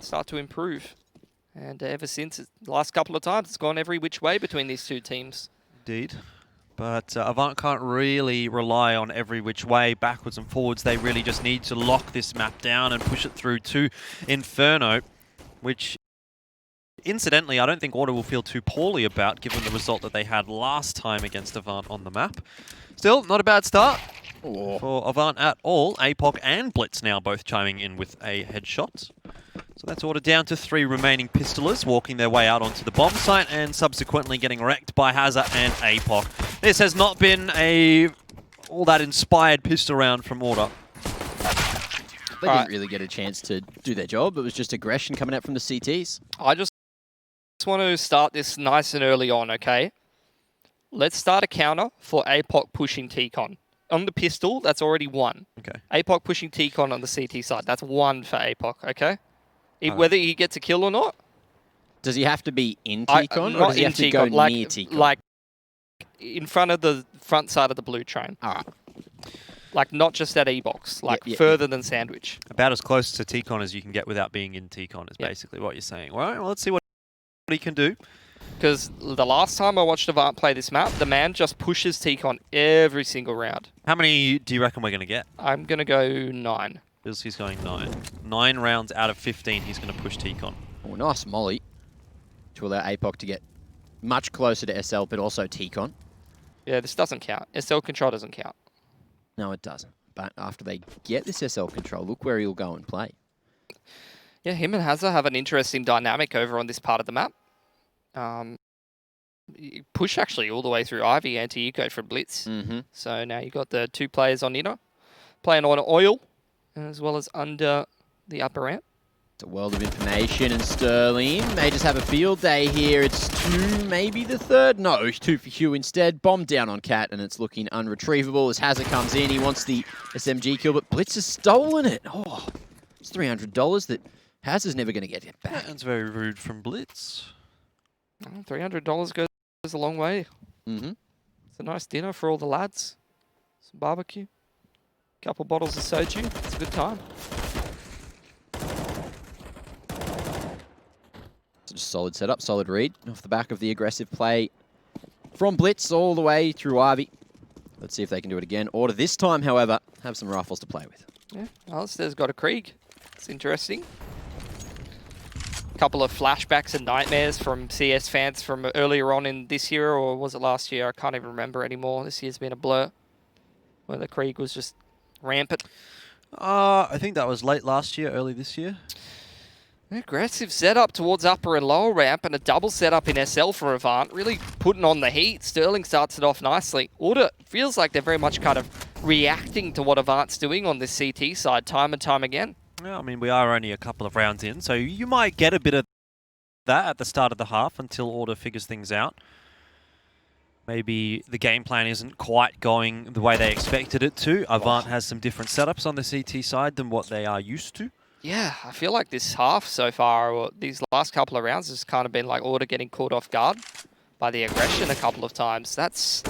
start to improve. And ever since, the last couple of times, it's gone every which way between these two teams. Indeed. But AVANT can't really rely on every which way, backwards and forwards. They really just need to lock this map down and push it through to Inferno, which, incidentally, I don't think Order will feel too poorly about, given the result that they had last time against AVANT on the map. Still, not a bad start for AVANT at all. APOC and Blitz now both chiming in with a headshot. So that's Order down to 3 remaining pistolers, walking their way out onto the bomb site and subsequently getting wrecked by Hazza and APOC. This has not been all that inspired pistol round from Order. They didn't really get a chance to do their job. It was just aggression coming out from the CTs. I just want to start this nice and early on, okay? Let's start a counter for APOC pushing T-Con. On the pistol, that's already 1. Okay. APOC pushing T-Con on the CT side, that's 1 for APOC, okay? Whether he gets a kill or not. Does he have to be in T-Con, or does he have to go near T-Con? Like, in front of the front side of the blue train. All right. Like, not just at E-box, like further than sandwich. About as close to T-Con as you can get without being in T-Con is basically what you're saying. All right, well, let's see what he can do. Because the last time I watched AVANT play this map, the man just pushes T-Con every single round. How many do you reckon we're going to get? I'm going to go 9. He's going 9. 9 rounds out of 15, he's going to push T-Con. Oh, nice molly to allow APOC to get much closer to SL, but also T-Con. Yeah, this doesn't count. SL control doesn't count. No, it doesn't. But after they get this SL control, look where he'll go and play. Yeah, him and Hazza have an interesting dynamic over on this part of the map. Push actually all the way through Ivy anti-eco for Blitz. So now you've got the 2 players on inner, playing on oil, as well as under the upper ramp. It's a world of information, and Sterling may just have a field day here. It's 2, maybe the 3rd. No, 2 for Hugh instead. Bomb down on Cat, and it's looking unretrievable as Hazza comes in. He wants the SMG kill, but Blitz has stolen it. Oh, it's $300 that Hazza's never going to get it back. That's very rude from Blitz. $300 goes a long way. It's a nice dinner for all the lads. Some barbecue. Couple bottles of soju. It's a good time. Just solid setup, solid read off the back of the aggressive play from Blitz all the way through Ivy. Let's see if they can do it again. Order this time, however, have some rifles to play with. Yeah, Alistair's got a Krieg. It's interesting. Couple of flashbacks and nightmares from CS fans from earlier on in this year, or was it last year? I can't even remember anymore. This year's been a blur, where the Krieg was just rampant. I think that was late last year, early this year. Aggressive setup towards upper and lower ramp, and a double setup in SL for AVANT, really putting on the heat. Sterling starts it off nicely. Order feels like they're very much kind of reacting to what AVANT's doing on this CT side time and time again. Yeah, I mean, we are only a couple of rounds in, so you might get a bit of that at the start of the half until Order figures things out. Maybe the game plan isn't quite going the way they expected it to. AVANT has some different setups on the CT side than what they are used to. Yeah, I feel like this half so far, or these last couple of rounds, has kind of been like Order getting caught off guard by the aggression a couple of times. That's,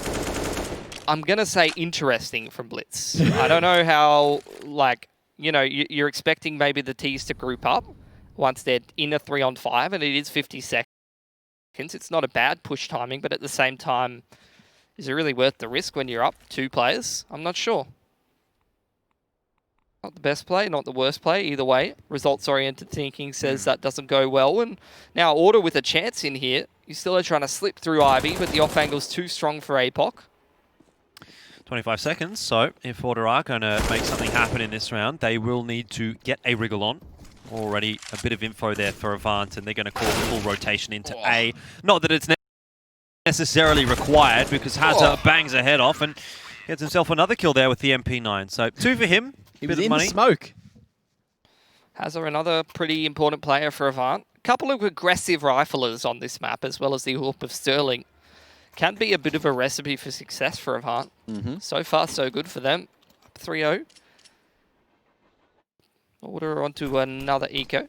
I'm going to say, interesting from Blitz. I don't know how, like, you know, you're expecting maybe the T's to group up once they're in a 3-on-5, and it is 50 seconds. It's not a bad push timing, but at the same time, is it really worth the risk when you're up 2 players? I'm not sure. Not the best play, not the worst play. Either way, results-oriented thinking says that doesn't go well. And now Order with a chance in here. You still are trying to slip through Ivy, but the off angle's too strong for APOC. 25 seconds, so if Order are going to make something happen in this round, they will need to get a wriggle on. Already a bit of info there for AVANT, and they're going to call the full rotation into A. Not that it's necessarily required, because Hazza bangs a head off and gets himself another kill there with the MP9. So 2 for him. He was in the smoke. Hazza, another pretty important player for AVANT. Couple of aggressive riflers on this map, as well as the Whoop of Sterling. Can be a bit of a recipe for success for AVANT. So far, so good for them. Up 3-0. Order onto another eco.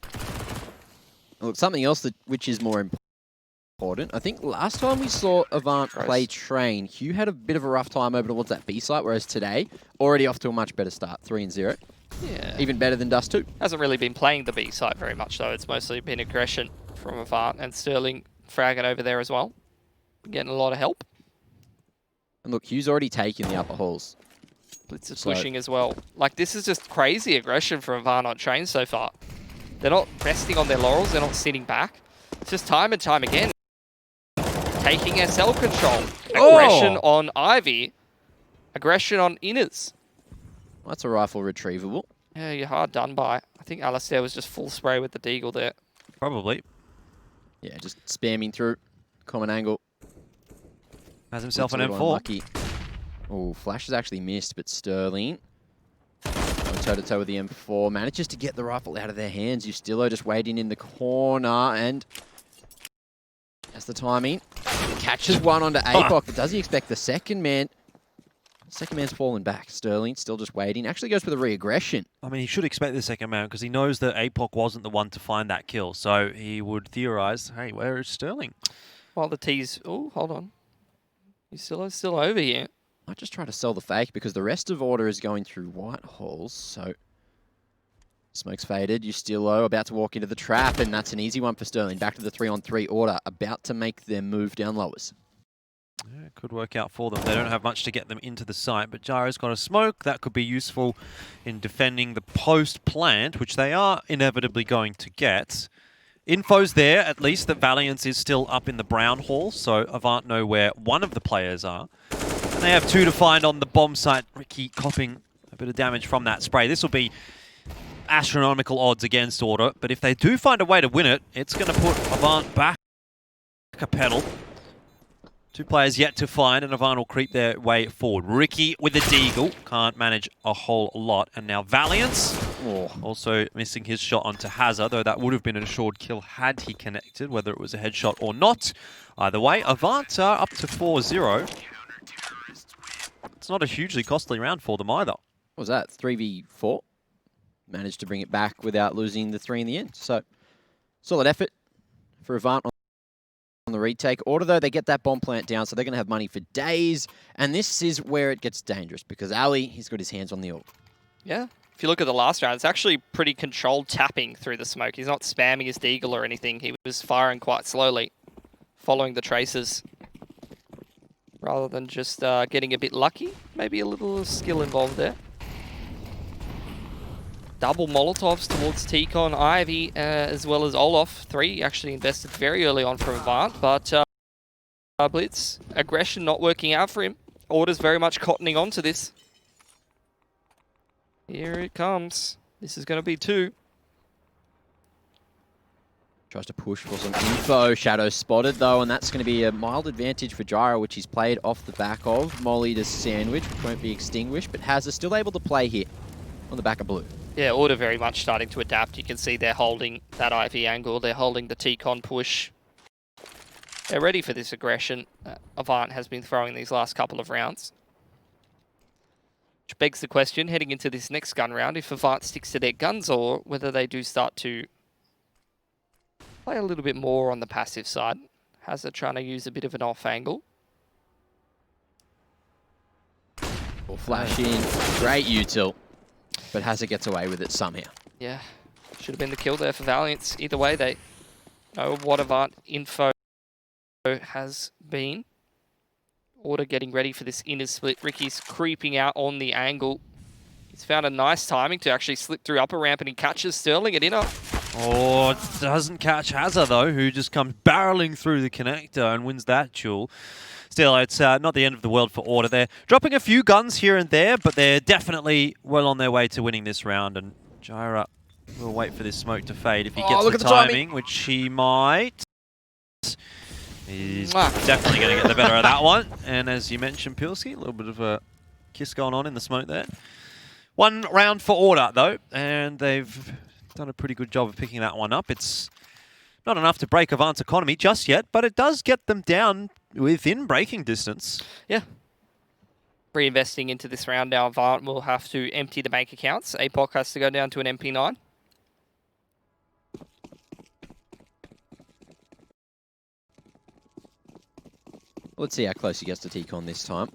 Look, something else which is more important. I think last time we saw AVANT play Train, Hugh had a bit of a rough time over towards that B site, whereas today, already off to a much better start, 3-0. Yeah. Even better than Dust 2. Hasn't really been playing the B side very much, though. It's mostly been aggression from AVANT, and Sterling fragging over there as well. Getting a lot of help. And look, Hugh's already taken the upper halls. Blitz is pushing as well. Like, this is just crazy aggression from AVANT on train so far. They're not resting on their laurels. They're not sitting back. It's just time and time again. Taking SL control. Aggression on Ivy. Aggression on Inners. Well, that's a rifle retrievable. Yeah, you're hard done by. I think Alistair was just full spray with the deagle there. Probably. Yeah, just spamming through. Common angle. Has himself an M4. Oh, Flash has actually missed, but Sterling toe-to-toe with the M4. Manages to get the rifle out of their hands. Ustillo just waiting in the corner, and that's the timing. Catches one onto APOC, but does he expect the second man? Second man's fallen back. Sterling still just waiting. Actually goes for the re-aggression. I mean, he should expect the second man because he knows that APOC wasn't the one to find that kill. So he would theorize, hey, where is Sterling? While the T's... Oh, hold on. Ustillo's still over here. Might just try to sell the fake because the rest of order is going through white halls. So smoke's faded. Ustillo about to walk into the trap, and that's an easy one for Sterling. Back to the 3-on-3 order, about to make their move down lowers. Yeah, it could work out for them. They don't have much to get them into the site, but Gyro's got a smoke. That could be useful in defending the post plant, which they are inevitably going to get. Info's there, at least, that Valiance is still up in the brown hall, so AVANT know where one of the players are. And they have two to find on the bomb site. Ricky copping a bit of damage from that spray. This will be astronomical odds against Order, but if they do find a way to win it, it's going to put AVANT back a pedal. Two players yet to find, and AVANT will creep their way forward. Ricky with the deagle, can't manage a whole lot. And now Valiance, also missing his shot onto Hazza, though that would have been an assured kill had he connected, whether it was a headshot or not. Either way, AVANT are up to 4-0. It's not a hugely costly round for them either. What was that? 3v4? Managed to bring it back without losing the 3 in the end. So, solid effort for AVANT on the retake. Order, though, they get that bomb plant down, so they're going to have money for days. And this is where it gets dangerous, because Ali, he's got his hands on the orb. Yeah. If you look at the last round, it's actually pretty controlled tapping through the smoke. He's not spamming his deagle or anything. He was firing quite slowly, following the traces, rather than just getting a bit lucky. Maybe a little skill involved there. Double Molotovs towards Tikon, Ivy, as well as Olaf. 3 actually invested very early on from AVANT, but Blitz, aggression not working out for him. Order's very much cottoning on to this. Here it comes. This is going to be 2. Tries to push for some info. Shadow spotted, though, and that's going to be a mild advantage for Gyro, which he's played off the back of. Molly to Sandwich, which won't be extinguished, but Hazza still able to play here on the back of blue. Yeah, Order very much starting to adapt. You can see they're holding that Ivy angle. They're holding the T-Con push. They're ready for this aggression AVANT has been throwing these last couple of rounds. Which begs the question, heading into this next gun round, if AVANT sticks to their guns or whether they do start to play a little bit more on the passive side. Hazza trying to use a bit of an off angle. Will flash in. Great util. But Hazza gets away with it somehow. Yeah, should have been the kill there for Valiance. Either way, they know what AVANT info has been. Order getting ready for this inner split. Ricky's creeping out on the angle. He's found a nice timing to actually slip through upper ramp, and he catches Sterling at inner. Oh, doesn't catch Hazza, though, who just comes barreling through the connector and wins that duel. Still, it's not the end of the world for Order. They're dropping a few guns here and there, but they're definitely well on their way to winning this round. And Gyra will wait for this smoke to fade if he gets the timing, which he might. He's definitely going to get the better of that one. And as you mentioned, Pilsky, a little bit of a kiss going on in the smoke there. One round for Order, though, and they've done a pretty good job of picking that one up. It's not enough to break AVANT's economy just yet, but it does get them down within breaking distance. Yeah. Reinvesting into this round now, AVANT will have to empty the bank accounts. APOC has to go down to an MP9. Let's see how close he gets to T-Con this time.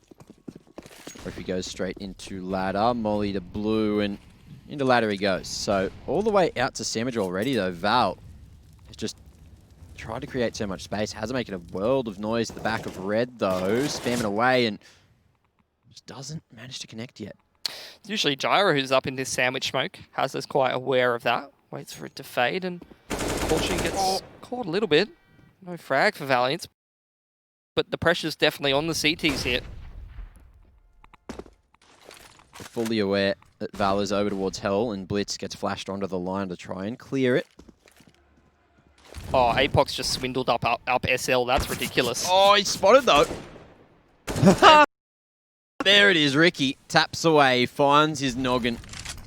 Or if he goes straight into ladder. Molly to blue, and Into ladder he goes. So all the way out to Sandwich already, though. Val has just tried to create so much space. Hasn't making a world of noise at the back of Red, though. Spamming away and just doesn't manage to connect yet. It's usually Gyro who's up in this sandwich smoke. Haz is quite aware of that. Waits for it to fade and unfortunately gets caught a little bit. No frag for Valiant. But the pressure's definitely on the CTs here. Fully aware that Val is over towards Hell and Blitz gets flashed onto the line to try and clear it. Oh, Apoc's just swindled up SL. That's ridiculous. Oh, he's spotted though. There it is. Ricky taps away, finds his noggin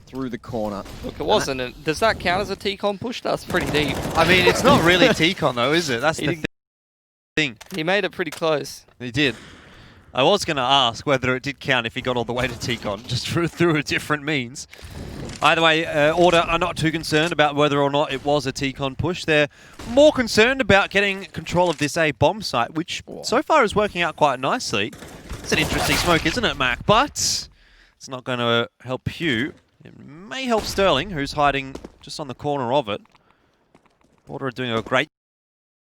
through the corner. Look, it wasn't. Does that count as a T-con push? That's pretty deep. I mean, it's not really T-con though, is it? That's the thing. He made it pretty close. He did. I was going to ask whether it did count if he got all the way to T-con, just through a different means. Either way, Order are not too concerned about whether or not it was a T-con push. They're more concerned about getting control of this A bomb site, which so far is working out quite nicely. It's an interesting smoke, isn't it, Mac? But it's not going to help Hugh. It may help Sterling, who's hiding just on the corner of it. Order are doing a great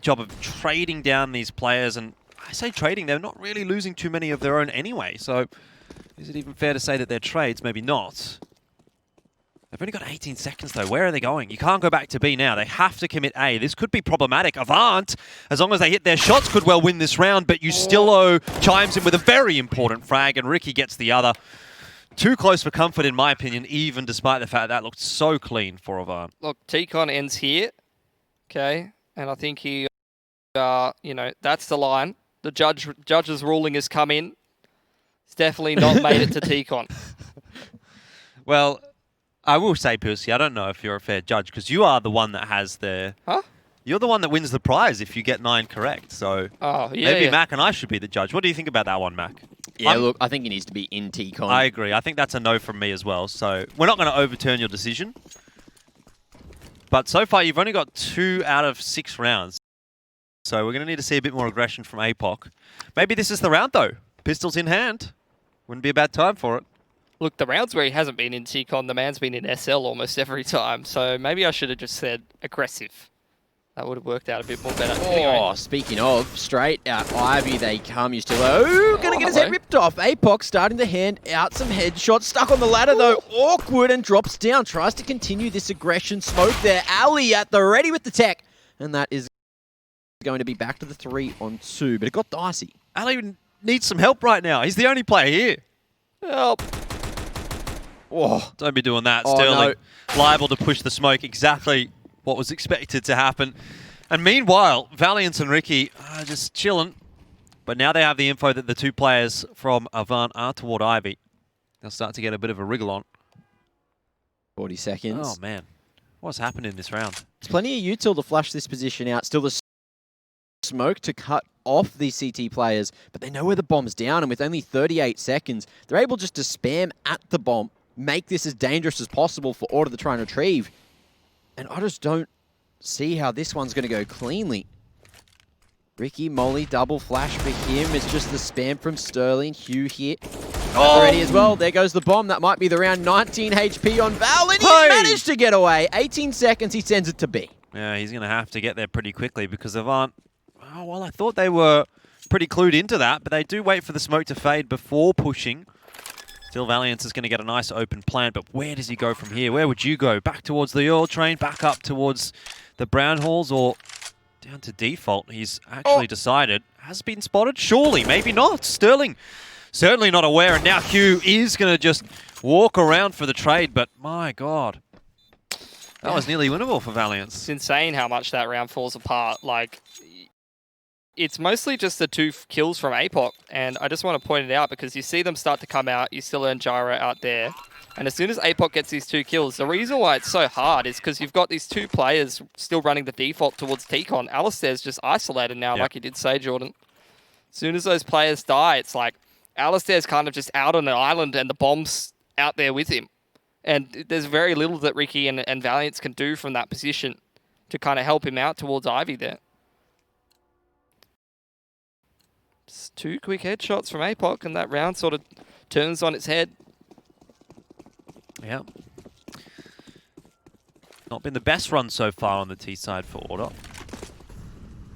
job of trading down these players, and I say trading, they're not really losing too many of their own anyway, so is it even fair to say that they're trades? Maybe not. They've only got 18 seconds though. Where are they going? You can't go back to B now. They have to commit A. This could be problematic. AVANT, as long as they hit their shots, could well win this round, but Ustillo chimes in with a very important frag, and Ricky gets the other. Too close for comfort, in my opinion, even despite the fact that looked so clean for AVANT. Look, T-con ends here, okay, and I think he, you know, that's the line. The judge's ruling has come in. It's definitely not made it to T-con. Well, I will say, Percy, I don't know if you're a fair judge, because you are the one that has the... Huh? You're the one that wins the prize if you get 9 correct, so maybe Mac and I should be the judge. What do you think about that one, Mac? Yeah, look, I think he needs to be in T-con. I agree. I think that's a no from me as well, so we're not going to overturn your decision. But so far, you've only got 2 out of 6 rounds. So we're going to need to see a bit more aggression from APOC. Maybe this is the round, though. Pistols in hand. Wouldn't be a bad time for it. Look, the rounds where he hasn't been in T-con, the man's been in SL almost every time. So maybe I should have just said aggressive. That would have worked out a bit more better. Anyway. Speaking of, straight out Ivy they come. Ustillo gonna get his head ripped off. APOC starting to hand out some headshots. Stuck on the ladder though. Awkward and drops down. Tries to continue this aggression. Smoke there. Ali at the ready with the tech. And that is going to be back to the 3-on-2. But it got dicey. Ali needs some help right now. He's the only player here. Help. Oh, don't be doing that, Sterling. No. Liable to push the smoke, exactly what was expected to happen. And meanwhile, Valiant and Ricky are just chilling. But now they have the info that the 2 players from AVANT are toward Ivy. They'll start to get a bit of a wriggle on. 40 seconds. Oh, man. What's happened in this round? There's plenty of util to flush this position out. Still the smoke to cut off these CT players. But they know where the bomb's down. And with only 38 seconds, they're able just to spam at the bomb. Make this as dangerous as possible for Order to try and retrieve. And I just don't see how this one's going to go cleanly. Ricky, Molly, double flash for him. It's just the spam from Sterling. Hugh here. Ready as well. There goes the bomb. That might be the round. 19 HP on Val, and he managed to get away. 18 seconds, he sends it to B. Yeah, he's going to have to get there pretty quickly because AVANT, oh, well, I thought they were pretty clued into that, but they do wait for the smoke to fade before pushing. Still, Valiant is going to get a nice open plan, but where does he go from here? Where would you go? Back towards the oil train, back up towards the brown halls, or down to default? He's actually decided. Has been spotted? Surely, maybe not. Sterling, certainly not aware, and now Hugh is going to just walk around for the trade, but my God. That was nearly winnable for Valiant. It's insane how much that round falls apart. Like, it's mostly just the 2 kills from APOC, and I just want to point it out because you see them start to come out, you still earn Gyro out there, and as soon as APOC gets these 2 kills, the reason why it's so hard is because you've got these 2 players still running the default towards T-con. Alistair's just isolated now, like you did say, Jordan. As soon as those players die, it's like Alistair's kind of just out on an island and the bomb's out there with him. And there's very little that Ricky and Valiants can do from that position to kind of help him out towards Ivy there. Just 2 quick headshots from APOC, and that round sort of turns on its head. Yeah. Not been the best run so far on the T side for Order.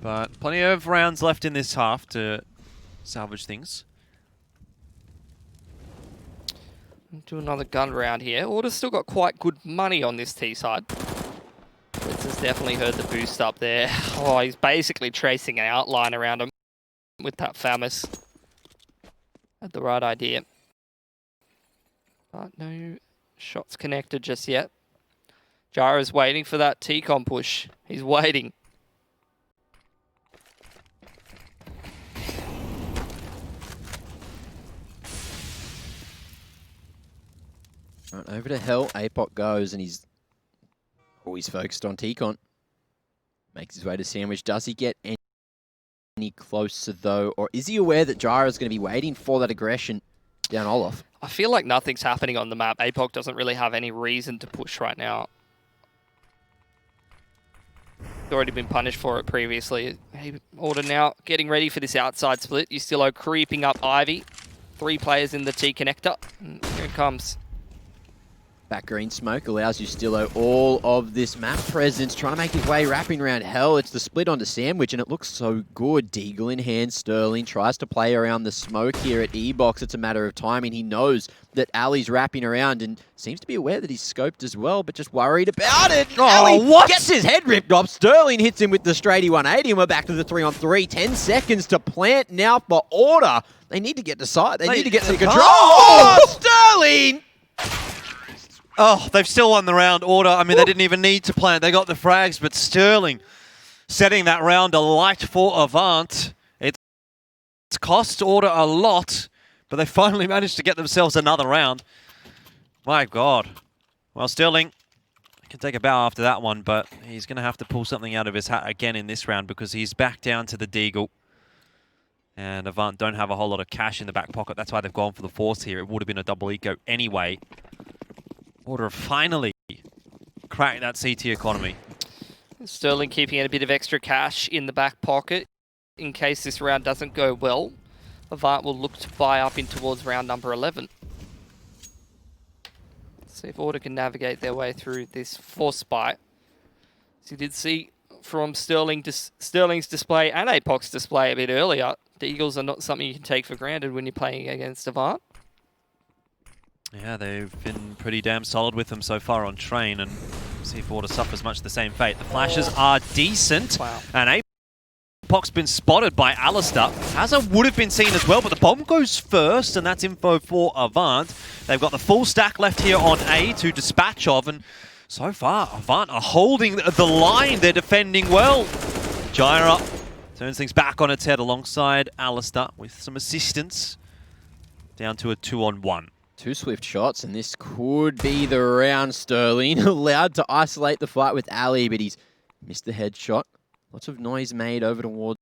But plenty of rounds left in this half to salvage things. Do another gun round here. Order's still got quite good money on this T side. Blitz has definitely heard the boost up there. Oh, he's basically tracing an outline around him with that Famis. Had the right idea. But no shots connected just yet. Jara's waiting for that T-con push. He's waiting. Right, over to Hell. APOC goes, and he's always focused on T-con. Makes his way to Sandwich. Does he get any closer, though? Or is he aware that Jara's going to be waiting for that aggression down Olaf? I feel like nothing's happening on the map. APOC doesn't really have any reason to push right now. He's already been punished for it previously. Order now getting ready for this outside split. Ustilo creeping up Ivy. 3 players in the T connector. And here it comes. Back green smoke allows Ustilo all of this map presence, trying to make his way wrapping around Hell. It's the split onto Sandwich, and it looks so good. Deagle in hand, Sterling tries to play around the smoke here at E-Box. It's a matter of timing. He knows that Ali's wrapping around and seems to be aware that he's scoped as well, but just worried about it. Oh, Ali what? Gets his head ripped off. Sterling hits him with the straighty 180, and we're back to the 3-on-3. 10 seconds to plant now for Order. They need to get to side. They need to get some control. Oh, Sterling! Oh, they've still won the round. Order, I mean, they didn't even need to plant. They got the frags, but Sterling setting that round alight for Avant. It's cost Order a lot, but they finally managed to get themselves another round. My God. Well, Sterling can take a bow after that one, but he's going to have to pull something out of his hat again in this round because he's back down to the Deagle. And Avant don't have a whole lot of cash in the back pocket. That's why they've gone for the force here. It would have been a double eco anyway. Order finally cracked that CT economy. Sterling keeping a bit of extra cash in the back pocket in case this round doesn't go well. Avant will look to buy up in towards round number 11. Let's see if Order can navigate their way through this force spike. As you did see from Sterling's display and APOC's display a bit earlier, the Eagles are not something you can take for granted when you're playing against Avant. Yeah, they've been pretty damn solid with them so far on train, and see if Order suffers much the same fate. The flashes are decent, wow. And APOC's been spotted by Alistair. Hazza would have been seen as well, but the bomb goes first, and that's info for Avant. They've got the full stack left here on A to dispatch of, and so far, Avant are holding the line. They're defending well. Gyra turns things back on its head alongside Alistair with some assistance. Down to a 2-on-1. 2 swift shots, and this could be the round. Sterling allowed to isolate the fight with Ali, but he's missed the headshot. Lots of noise made over towards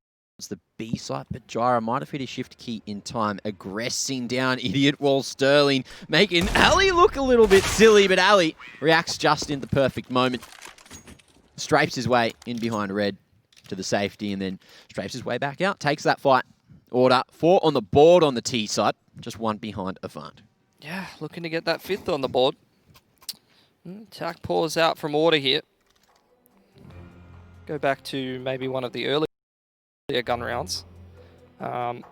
the B site, but Gyra might have hit his shift key in time. Aggressing down Idiot Wall Sterling, making Ali look a little bit silly, but Ali reacts just in the perfect moment. Strafes his way in behind Red to the safety, and then strafes his way back out. Takes that fight. Order 4 on the board on the T side, just 1 behind Avant. Yeah, looking to get that 5th on the board. Tack pours out from Order here. Go back to maybe one of the earlier gun rounds. I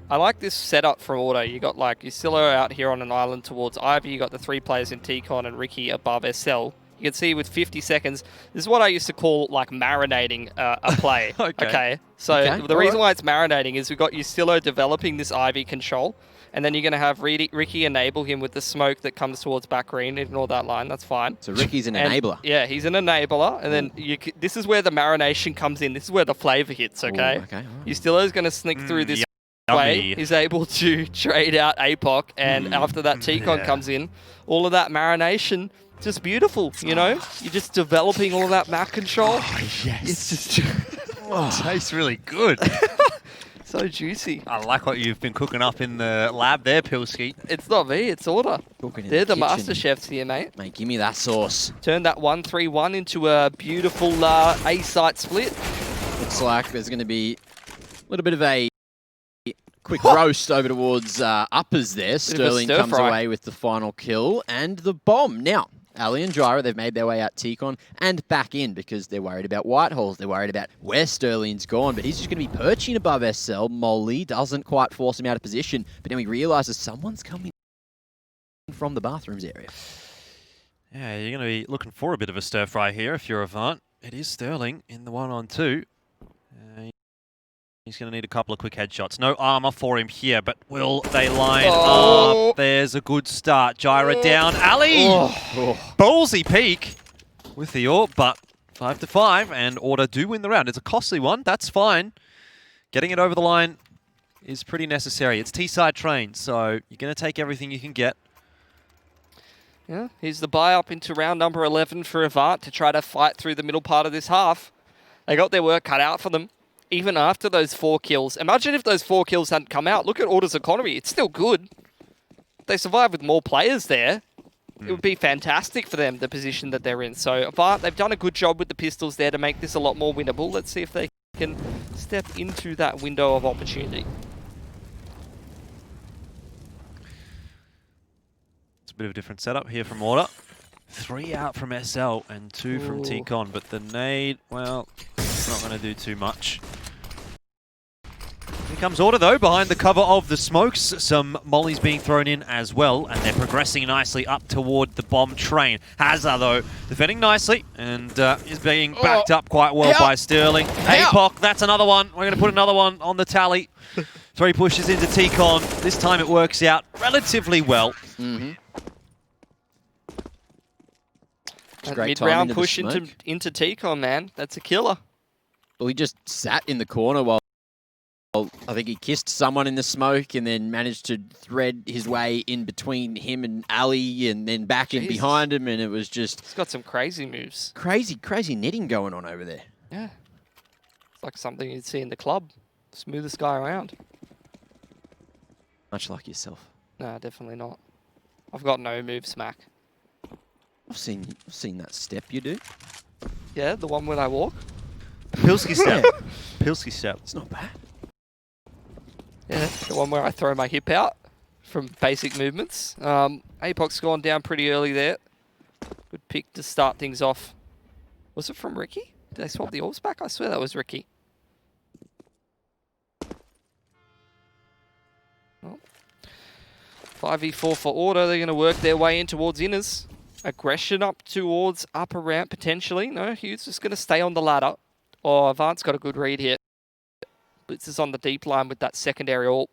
like this setup from Order. You got like Ustilo out here on an island towards Ivy. You got the 3 players in T-Con and Ricky above SL. You can see with 50 seconds, this is what I used to call like marinating a play. Okay. So the reason why it's marinating is we've got Ustilo developing this Ivy control, and then you're going to have Ricky enable him with the smoke that comes towards back green. Ignore that line, that's fine. So Ricky's an enabler. Yeah, he's an enabler, and then this is where the marination comes in. This is where the flavor hits, okay? Ooh, okay. Ustilo's going to sneak through this way. He's able to trade out APOC, and after that T-Con comes in, all of that marination, just beautiful, you know? You're just developing all of that map control. Oh, yes. It's just it tastes really good. So juicy. I like what you've been cooking up in the lab there, Pilski. It's not me, it's Order. They're the master chefs here, mate. Mate, give me that sauce. Turn that 1-3-1 into a beautiful A-site split. Looks like there's going to be a little bit of a quick roast over towards uppers there. Sterling comes away with the final kill and the bomb. Now, Ali and Gyra, they've made their way out Tikon and back in because they're worried about Whiteholes. They're worried about where Sterling's gone, but he's just going to be perching above SL. Molly doesn't quite force him out of position, but then he realizes someone's coming from the bathrooms area. Yeah, you're going to be looking for a bit of a stir fry here if you're Avant. It is Sterling in the 1-on-2. He's going to need a couple of quick headshots. No armor for him here, but will they line up? There's a good start. Gyra down. Ali! Ballsy peek with the AWP, but 5-5, and Order do win the round. It's a costly one. That's fine. Getting it over the line is pretty necessary. It's T-side train, so you're going to take everything you can get. Yeah, here's the buy up into round number 11 for Avant to try to fight through the middle part of this half. They got their work cut out for them. Even after those 4 kills. Imagine if those 4 kills hadn't come out. Look at Order's economy. It's still good. They survive with more players there. It would be fantastic for them, the position that they're in. So Avant, they've done a good job with the pistols there to make this a lot more winnable. Let's see if they can step into that window of opportunity. It's a bit of a different setup here from Order. 3 out from SL and 2 from Tikon, but the nade, well, it's not going to do too much. Here comes Order, though, behind the cover of the smokes. Some mollies being thrown in as well, and they're progressing nicely up toward the bomb train. Hazza, though, defending nicely, and is being backed up quite well by Sterling. APOC, that's another one. We're going to put another one on the tally. 3 pushes into Tikon. This time it works out relatively well. Mid-round push into Tikon, man. That's a killer. Well, he just sat in the corner while I think he kissed someone in the smoke and then managed to thread his way in between him and Ali and then back in behind him, and it was just... He's got some crazy moves. Crazy knitting going on over there. Yeah. It's like something you'd see in the club. Smoothest guy around. Much like yourself. No, definitely not. I've got no moves, Mac. I've seen that step you do. Yeah, the one when I walk. Pilsky step. Pilsky step. It's not bad. Yeah, the one where I throw my hip out from basic movements. APOC's gone down pretty early there. Good pick to start things off. Was it from Ricky? Did they swap the orbs back? I swear that was Ricky. Oh. 5v4 for Order. They're going to work their way in towards inners. Aggression up towards upper ramp potentially. No, Hughes just going to stay on the ladder. Oh, Avant's got a good read here. Blitz is on the deep line with that secondary ult.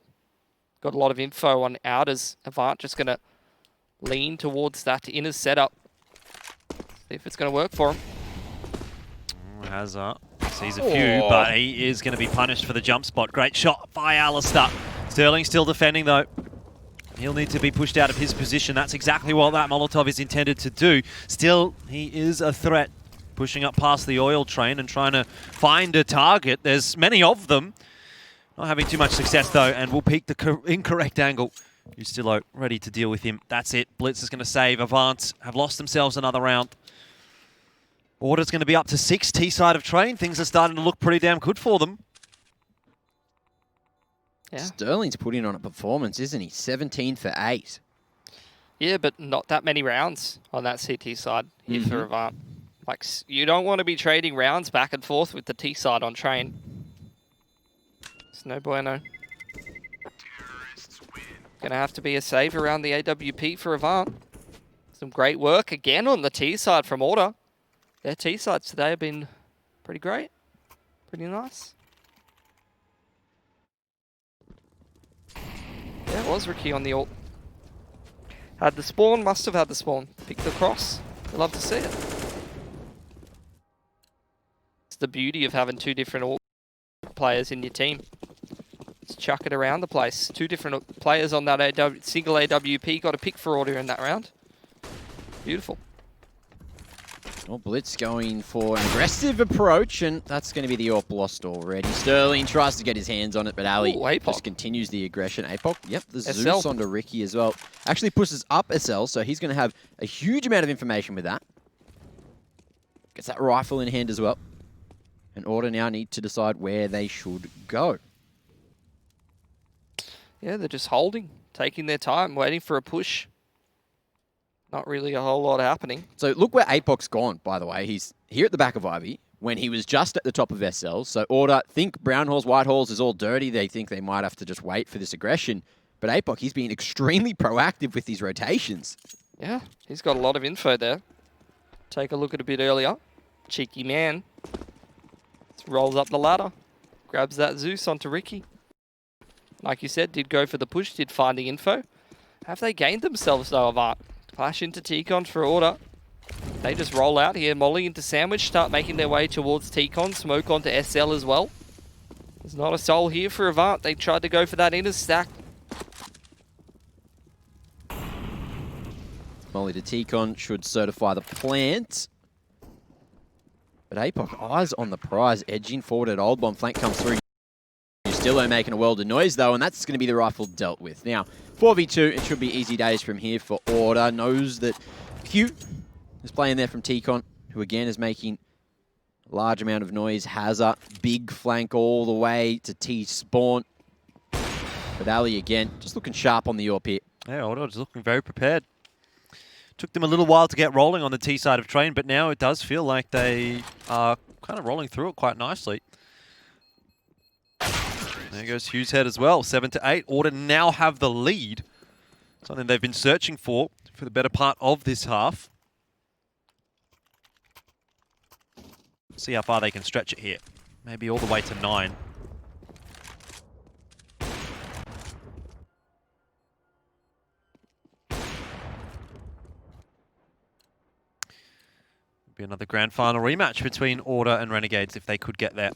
Got a lot of info on outers. Avant just going to lean towards that inner setup. See if it's going to work for him. Hazza sees a few, but he is going to be punished for the jump spot. Great shot by Alistair. Sterling still defending though. He'll need to be pushed out of his position. That's exactly what that Molotov is intended to do. Still, he is a threat. Pushing up past the oil train and trying to find a target. There's many of them. Not having too much success though, and will peek the incorrect angle. Ustillo ready to deal with him. That's it. Blitz is going to save. Avant have lost themselves another round. Order's going to be up to 6 T-side of train. Things are starting to look pretty damn good for them. Yeah. Sterling's putting on a performance, isn't he? 17 for 8. Yeah, but not that many rounds on that CT side here for Avant. Like, you don't want to be trading rounds back and forth with the T side on train. It's no bueno. Gonna have to be a save around the AWP for Avant. Some great work again on the T side from Order. Their T sides today have been pretty great. Pretty nice. Yeah, it was Ricky on the ult. Had the spawn, must have had the spawn. Picked the cross. You'll love to see it. It's the beauty of having 2 different players in your team. Just chuck it around the place. 2 different players on that single AWP. Got a pick for Order in that round. Beautiful. Well, Blitz going for an aggressive approach, and that's going to be the AWP lost already. Sterling tries to get his hands on it, but Ali just continues the aggression. APOC, yep, the Zeus onto Ricky as well. Actually pushes up SL, so he's going to have a huge amount of information with that. Gets that rifle in hand as well. And Order now need to decide where they should go. Yeah, they're just holding, taking their time, waiting for a push. Not really a whole lot happening. So look where Apoc's gone, by the way. He's here at the back of Ivy when he was just at the top of SL. So Order think Brown Halls, White Halls is all dirty. They think they might have to just wait for this aggression. But Apoc, he's been extremely proactive with these rotations. Yeah, he's got a lot of info there. Take a look at a bit earlier. Cheeky man. Rolls up the ladder. Grabs that Zeus onto Ricky. Like you said, did go for the push, did find the info. Have they gained themselves though, Avant? Flash into T-Con for Order. They just roll out here. Molly into Sandwich, start making their way towards T-Con. Smoke onto SL as well. There's not a soul here for Avant. They tried to go for that inner stack. Molly to T-Con should certify the plant. But Apoc, eyes on the prize, edging forward at Old Bomb. Flank comes through. Still making a world of noise, though, and that's going to be the rifle dealt with. Now, 4v2, it should be easy days from here for Order. Knows that Q is playing there from T-Con, who again is making a large amount of noise. Has a big flank all the way to T-Spawn. But Ali again, just looking sharp on the AWP here. Yeah, Order is looking very prepared. Took them a little while to get rolling on the T side of train, but now it does feel like they are kind of rolling through it quite nicely. There goes Hugh's head as well, 7-8. Order now have the lead. Something they've been searching for the better part of this half. See how far they can stretch it here. Maybe all the way to 9. Be another grand final rematch between Order and Renegades if they could get there.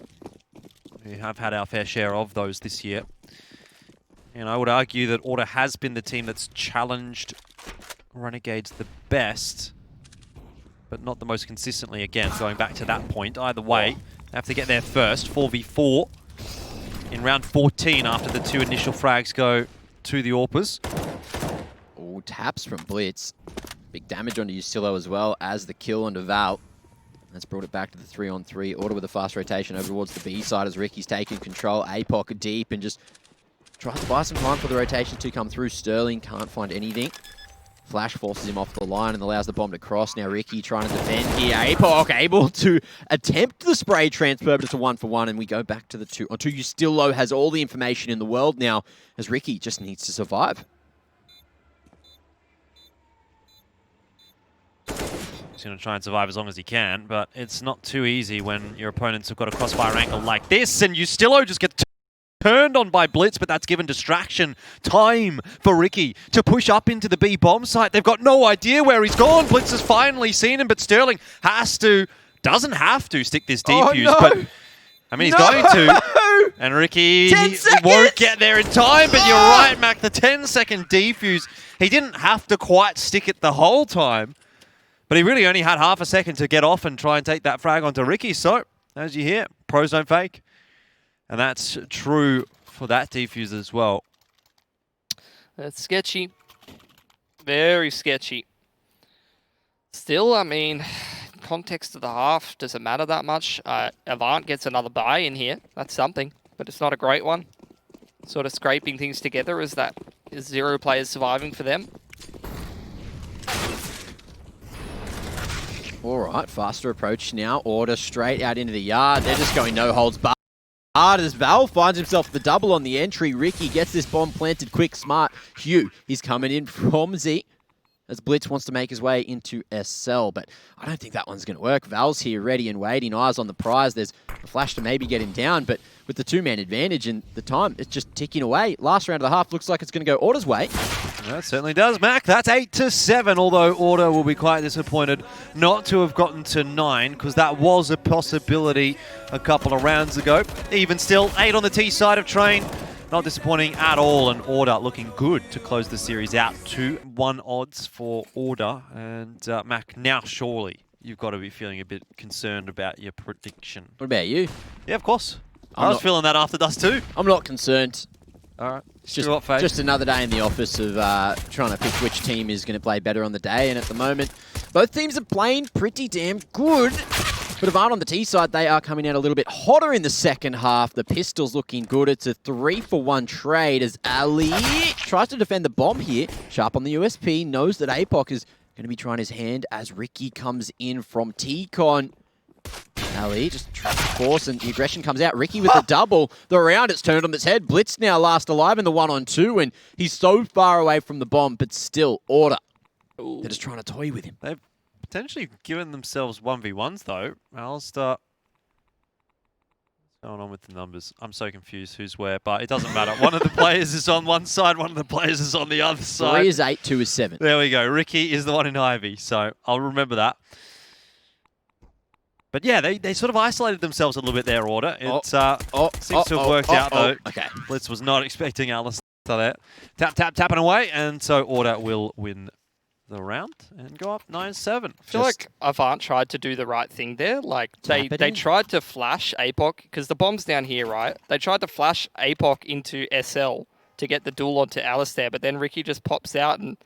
We have had our fair share of those this year. And I would argue that Order has been the team that's challenged Renegades the best, but not the most consistently, again, going back to that point. Either way, they have to get there first. 4v4 in round 14 after the 2 initial frags go to the AWPers. Oh, taps from Blitz. Big damage onto Ustillo as well as the kill onto Val. That's brought it back to the 3-on-3. Order with a fast rotation over towards the B side as Ricky's taking control. Apoc deep and just tries to buy some time for the rotation to come through. Sterling can't find anything. Flash forces him off the line and allows the bomb to cross. Now Ricky trying to defend here. Apoc able to attempt the spray transfer, but it's a 1-for-1, and we go back to the 2-on-2. Ustillo has all the information in the world now as Ricky just needs to survive. He's going to try and survive as long as he can, but it's not too easy when your opponents have got a crossfire angle like this, and Ustillo just gets turned on by Blitz, but that's given distraction time for Ricky to push up into the B bomb site. They've got no idea where he's gone. Blitz has finally seen him, but Sterling doesn't have to stick this defuse, but I mean, he's going to. And Ricky won't get there in time, but you're right, Mac, the 10-second defuse, he didn't have to quite stick it the whole time. But he really only had half a second to get off and try and take that frag onto Ricky. So, as you hear, pros don't fake. And that's true for that defuse as well. That's sketchy. Very sketchy. Still, I mean, context of the half, does it matter that much? Avant gets another buy in here. That's something, but it's not a great one. Sort of scraping things together as that is 0 players surviving for them. All right, faster approach now. Order straight out into the yard. They're just going no holds barred as Val finds himself the double on the entry. Ricky gets this bomb planted quick, smart. Hugh, he's coming in from Z as Blitz wants to make his way into SL, but I don't think that one's going to work. Val's here ready and waiting, eyes on the prize. There's a flash to maybe get him down, but with the 2-man advantage and the time, it's just ticking away. Last round of the half looks like it's going to go Order's way. That certainly does, Mac. That's 8-7, although Order will be quite disappointed not to have gotten to 9, because that was a possibility a couple of rounds ago. Even still, 8 on the T side of train. Not disappointing at all, and Order looking good to close the series out. 2-1 odds for Order. And Mac, now surely you've got to be feeling a bit concerned about your prediction. What about you? Yeah, of course. I was feeling that after Dust too. I'm not concerned. All right. It's just another day in the office of trying to pick which team is going to play better on the day. And at the moment, both teams are playing pretty damn good. But Avant on the T side, they are coming out a little bit hotter in the second half. The pistol's looking good. It's a 3-for-1 trade as Ali tries to defend the bomb here. Sharp on the USP, knows that Apoc is going to be trying his hand as Ricky comes in from T-Con. Ali just trying to force, and the aggression comes out. Ricky with the double. The round, it's turned on its head. Blitz now last alive in the 1-on-2, and he's so far away from the bomb, but still, Order. They're just trying to toy with him. They've potentially given themselves 1v1s, though. Alistair. What's going on with the numbers? I'm so confused who's where, but it doesn't matter. One of the players is on one side, one of the players is on the other side. 3 is 8, 2 is 7. There we go. Ricky is the one in Ivy, so I'll remember that. But yeah, they sort of isolated themselves a little bit there, Order. It seems to have worked out, though. Okay. Blitz was not expecting Alistair there. Tapping away, and so Order will win the round and go up 9-7. I feel like AVANT tried to do the right thing there. Like, they tried to flash APOC, because the bomb's down here, right? They tried to flash APOC into SL to get the duel onto Alistair, but then Ricky just pops out and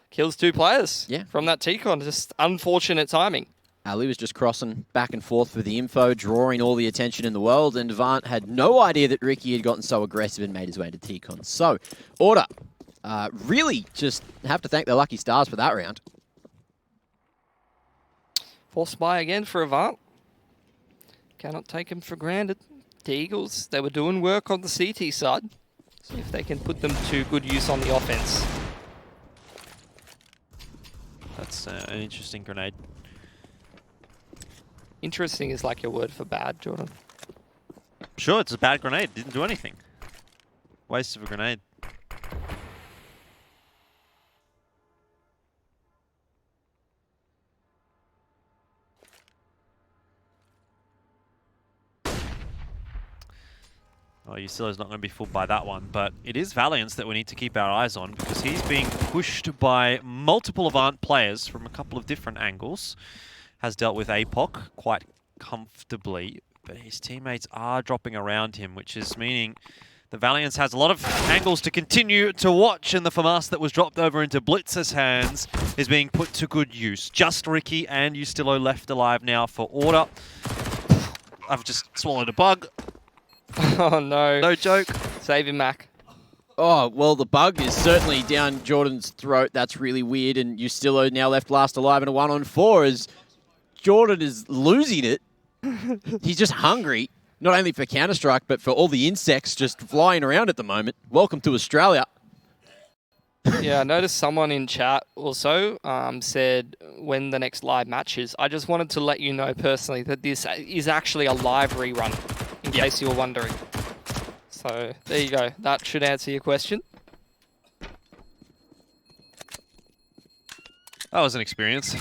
kills 2 players from that T-Con. Just unfortunate timing. Ali was just crossing back and forth for the info, drawing all the attention in the world, and AVANT had no idea that Ricky had gotten so aggressive and made his way to T-Con. So, Order, really just have to thank their lucky stars for that round. Force buy again for AVANT. Cannot take him for granted. The Eagles, they were doing work on the CT side. See if they can put them to good use on the offense. That's an interesting grenade. Interesting is like your word for bad, Jordan. Sure, it's a bad grenade. Didn't do anything. Waste of a grenade. Oh, Usilo's not going to be fooled by that one, but it is Valiance that we need to keep our eyes on because he's being pushed by multiple AVANT players from a couple of different angles. Has dealt with APOC quite comfortably, but his teammates are dropping around him, which is meaning the Valiance has a lot of angles to continue to watch, and the FAMAS that was dropped over into Blitz's hands is being put to good use. Just Ricky and Ustilo left alive now for Order. I've just swallowed a bug. Oh no. No joke. Save him, Mac. Oh, well, the bug is certainly down Jordan's throat. That's really weird, and Ustilo now left last alive in a 1-on-4 as Jordan is losing it. He's just hungry, not only for Counter-Strike, but for all the insects just flying around at the moment. Welcome to Australia. Yeah, I noticed someone in chat also said when the next live match is. I just wanted to let you know personally that this is actually a live rerun, in case you were wondering. So, there you go. That should answer your question. That was an experience.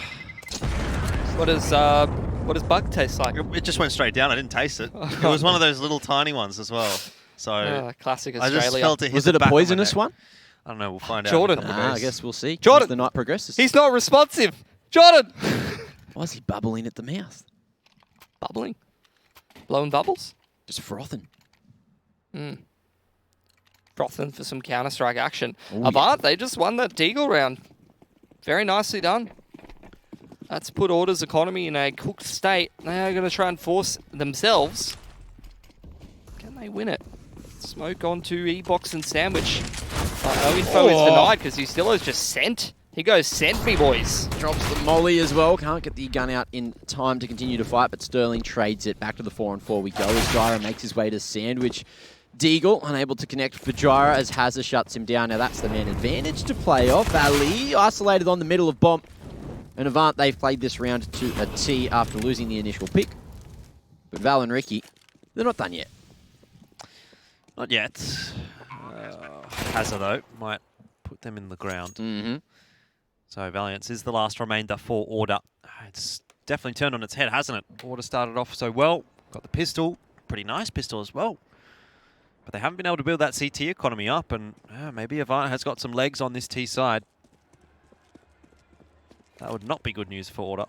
What does bug taste like? It just went straight down. I didn't taste it. It was one of those little tiny ones as well. So classic I Australia. just felt it hit Was it the a back of my poisonous neck. one? I don't know. We'll find out. Jordan. In a couple of I days. guess we'll see. Jordan! As the night progresses. He's not responsive! Jordan! Why is he bubbling at the mouth? Bubbling? Blowing bubbles? Just frothing. Frothing for some Counter-Strike action. Oh, AVANT, they just won that Deagle round. Very nicely done. That's put Order's economy in a cooked state. They are going to try and force themselves. Can they win it? Smoke onto E-Box and Sandwich. No info is denied because Ustilo's just sent. He goes, sent me, boys. Drops the molly as well. Can't get the gun out in time to continue to fight, but Sterling trades it. Back to the 4-on-4 we go as Gyra makes his way to Sandwich. Deagle unable to connect for Gyra as Hazza shuts him down. Now that's the man advantage to play off. Ali isolated on the middle of bomb. And AVANT, they've played this round to a T after losing the initial pick. But Val and Ricky, they're not done yet. Not yet. Hazza, though, might put them in the ground. So Valiance is the last remainder for Order. It's definitely turned on its head, hasn't it? Order started off so well. Got the pistol. Pretty nice pistol as well. But they haven't been able to build that CT economy up, and maybe AVANT has got some legs on this T side. That would not be good news for Order.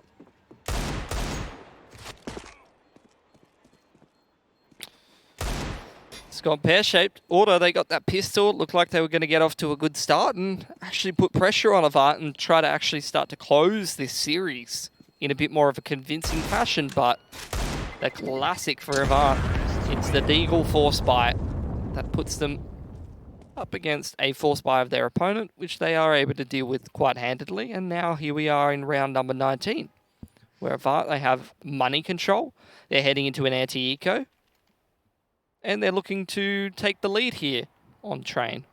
It's gone pear-shaped. Order, they got that pistol. Looked like they were going to get off to a good start and actually put pressure on AVANT and try to actually start to close this series in a bit more of a convincing fashion. But the classic for AVANT, it's the Deagle force bite that puts them up against a force buy of their opponent, which they are able to deal with quite handedly. And now here we are in round number 19, where AVANT, they have money control. They're heading into an anti-eco. And they're looking to take the lead here on Train.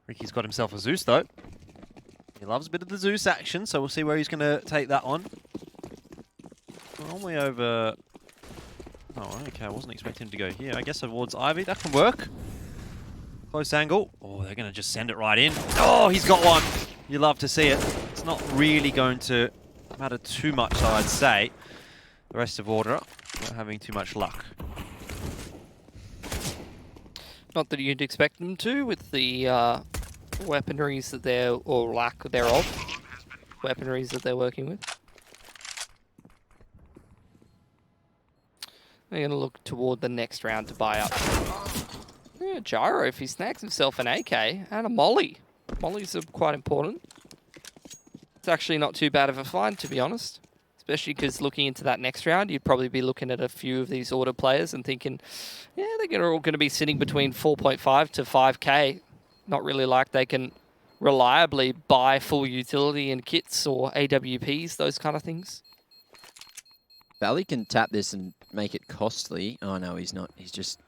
Ricky's got himself a Zeus, though. He loves a bit of the Zeus action, so we'll see where he's going to take that on. We're only over... Oh, okay, I wasn't expecting him to go here. I guess towards Ivy, that can work. Close angle. Oh, they're going to just send it right in. Oh, he's got one. You love to see it. It's not really going to matter too much, I'd say. The rest of Order not having too much luck. Not that you'd expect them to with the weaponries that they're, or lack thereof, weaponries that they're working with. They're going to look toward the next round to buy up. Yeah, Gyro, if he snags himself an AK and a Molly. Mollies are quite important. It's actually not too bad of a find, to be honest. Especially because looking into that next round, you'd probably be looking at a few of these Order players and thinking, yeah, they're all going to be sitting between 4.5 to 5k. Not really like they can reliably buy full utility and kits or AWPs, those kind of things. Valley can tap this and make it costly. Oh, no, he's not. He's just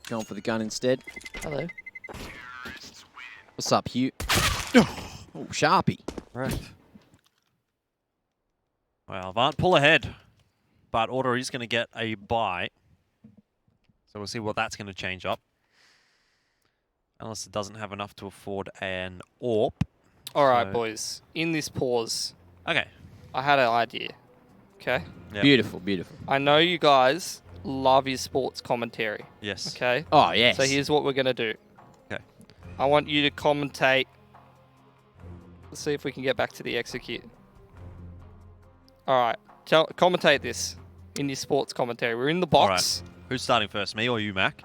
going for the gun instead. Hello. What's up, Hugh? Oh, Sharpie. Right. Well, AVANT pull ahead, but Order is going to get a buy. So we'll see what that's going to change up. Unless it doesn't have enough to afford an AWP. All right, boys. In this pause, Okay. I had an idea. Okay? Yep. Beautiful, beautiful. I know you guys love your sports commentary. Yes. Okay? Oh, yes. So here's what we're going to do. Okay. I want you to commentate. Let's see if we can get back to the execute. All right. Commentate this in your sports commentary. We're in the box. All right. Who's starting first, me or you, Mac?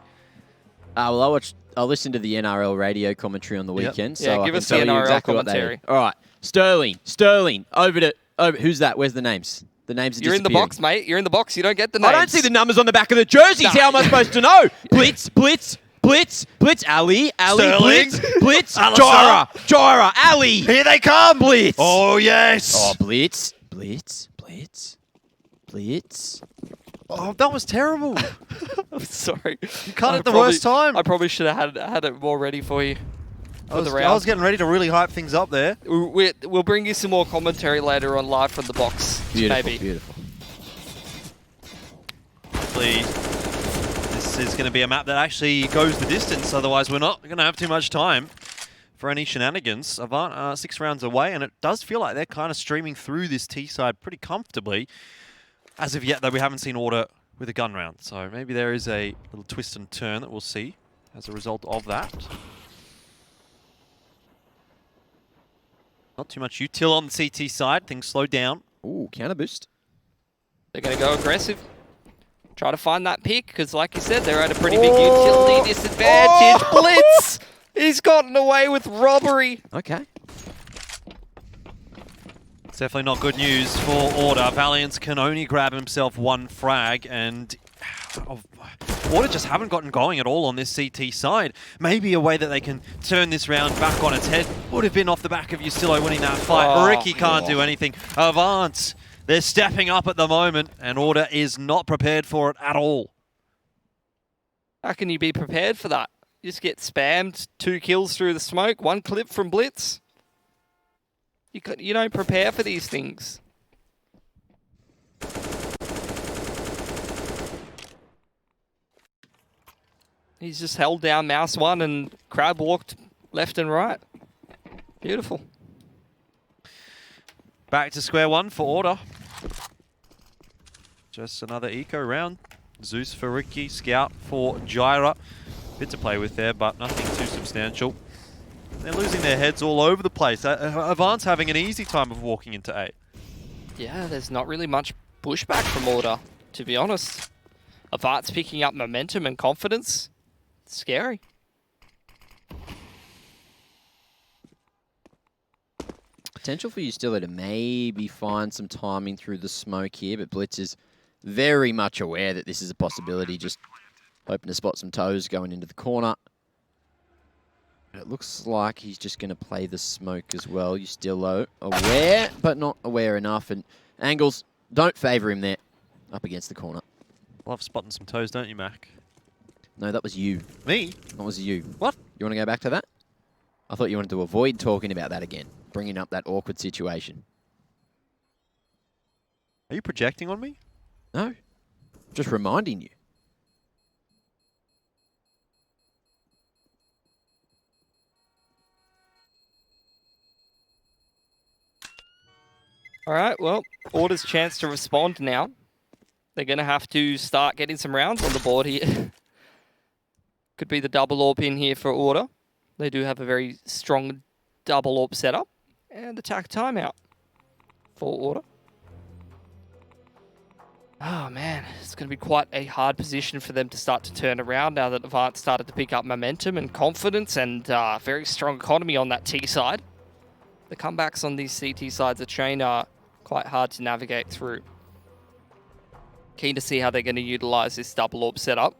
Well, I'll listen to the NRL radio commentary on the weekend. So Yeah, give I us can the tell you NRL exactly what they commentary. do. All right. Sterling. Over. Who's that? Where's the names? The names are You're in the disappearing. box, mate. You're in the box. You don't get the names. I don't see the numbers on the back of the jerseys. How am I supposed to know? Blitz, Ali, Sterling. Blitz, Alisson. Gyra, Ali. Here they come! Blitz. Oh, yes! Oh, Blitz. Oh, that was terrible. I'm sorry. You cut it the worst time. I probably should have had it more ready for you. I was getting ready to really hype things up there. We'll bring you some more commentary later on live from the box. Beautiful, maybe. beautiful. Hopefully, this is going to be a map that actually goes the distance. Otherwise, we're not going to have too much time for any shenanigans. AVANT are 6 rounds away, and it does feel like they're kind of streaming through this T side pretty comfortably. As of yet, though, we haven't seen Order with a gun round. So maybe there is a little twist and turn that we'll see as a result of that. Not too much util on the CT side. Things slow down. Ooh, counter boost. They're going to go aggressive. Try to find that pick, because like you said, they're at a pretty big utility disadvantage. Oh! Blitz! He's gotten away with robbery. Okay. It's definitely not good news for Order. Valiant can only grab himself 1 frag, and Order just haven't gotten going at all on this CT side. Maybe a way that they can turn this round back on its head would have been off the back of Yusilo winning that fight. Oh, Ricky can't do anything. AVANT, they're stepping up at the moment, and Order is not prepared for it at all. How can you be prepared for that? You just get spammed, 2 kills through the smoke, 1 clip from Blitz. You don't prepare for these things. He's just held down mouse 1 and crab walked left and right. Beautiful. Back to square one for Order. Just another eco round. Zeus for Ricky, Scout for Gyra. Bit to play with there, but nothing too substantial. They're losing their heads all over the place. AVANT's having an easy time of walking into 8. Yeah, there's not really much pushback from Order, to be honest. AVANT's picking up momentum and confidence. It's scary. Potential for Ustilo to maybe find some timing through the smoke here, but Blitz is very much aware that this is a possibility, just hoping to spot some toes going into the corner. It looks like he's just going to play the smoke as well. You're still aware, but not aware enough. And angles don't favour him there, up against the corner. Love spotting some toes, don't you, Mac? No, that was you. Me? That was you. What? You want to go back to that? I thought you wanted to avoid talking about that again, bringing up that awkward situation. Are you projecting on me? No, just reminding you. All right, well, Order's chance to respond now. They're going to have to start getting some rounds on the board here. Could be the double AWP in here for Order. They do have a very strong double AWP setup. And attack timeout for Order. Oh man, it's going to be quite a hard position for them to start to turn around now that AVANT started to pick up momentum and confidence and very strong economy on that T side. The comebacks on these CT sides of Train are quite hard to navigate through. Keen to see how they're going to utilize this double AWP setup.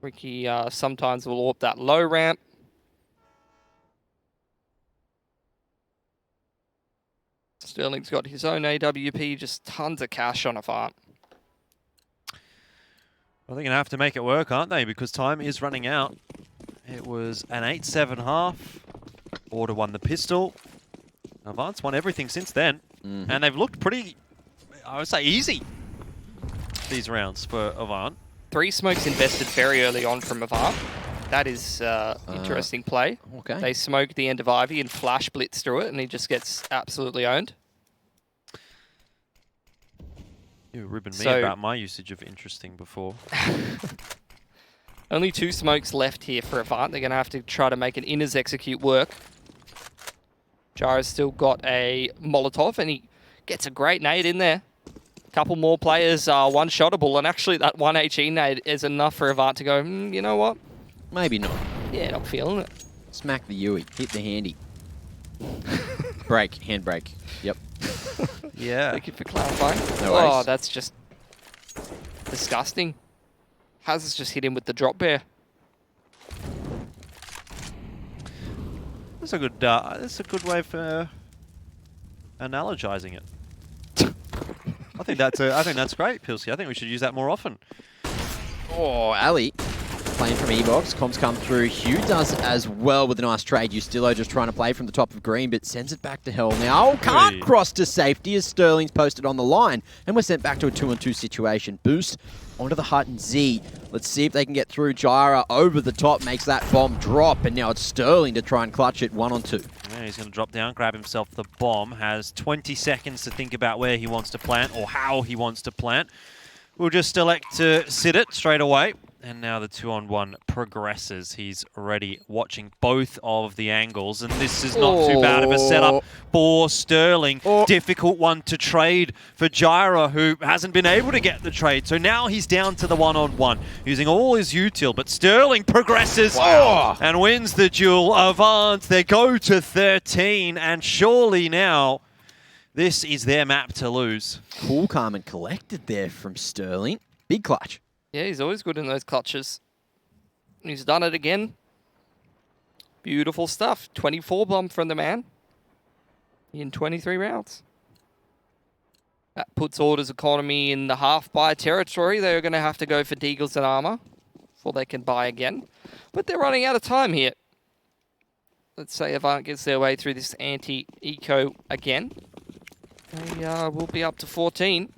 Ricky sometimes will AWP that low ramp. Sterling's got his own AWP, just tons of cash on AVANT. Well, they're going to have to make it work, aren't they? Because time is running out. It was an 8-7 half. Order won the pistol. AVANT's won everything since then. And they've looked pretty, I would say, easy these rounds for AVANT. 3 smokes invested very early on from AVANT. That is interesting play. Okay. They smoke the end of Ivy and flash blitz through it, and he just gets absolutely owned. You were ribbing me about my usage of interesting before. Only 2 smokes left here for AVANT. They're going to have to try to make an inners execute work. Gyro's still got a Molotov, and he gets a great nade in there. Couple more players are one-shottable, and actually that 1 HE nade is enough for AVANT to go, you know what? Maybe not. Yeah, not feeling it. Smack the Yui. Hit the handy. Break. Handbrake. Yep. Yeah. Thank you for clarifying. No worries. Oh, that's just disgusting. Has just hit him with the drop bear. That's a good way for analogizing it. I think that's great, Pilsy. I think we should use that more often. Oh, Ali playing from E-Box. Comms come through. Hugh does as well with a nice trade. Ustillo just trying to play from the top of green, but sends it back to hell now. Can't cross to safety as Sterling's posted on the line, and we're sent back to a 2-on-2 situation. Boost onto the hut and Z. Let's see if they can get through. Gyra over the top makes that bomb drop, and now it's Sterling to try and clutch it 1-on-2. Yeah, he's going to drop down, grab himself the bomb. Has 20 seconds to think about where he wants to plant or how he wants to plant. We'll just elect to sit it straight away. And now the 2-on-1 progresses. He's already watching both of the angles. And this is not too bad of a setup for Sterling. Difficult one to trade for Gyra, who hasn't been able to get the trade. So now he's down to the 1-on-1, using all his util. But Sterling progresses and wins the duel. AVANT, they go to 13. And surely now, this is their map to lose. Cool, calm, and collected there from Sterling. Big clutch. Yeah, he's always good in those clutches. He's done it again. Beautiful stuff. 24 bomb from the man in 23 rounds. That puts Order's economy in the half-buy territory. They're going to have to go for Deagles and armor before they can buy again. But they're running out of time here. Let's say AVANT gets their way through this anti-eco again. They will be up to 14.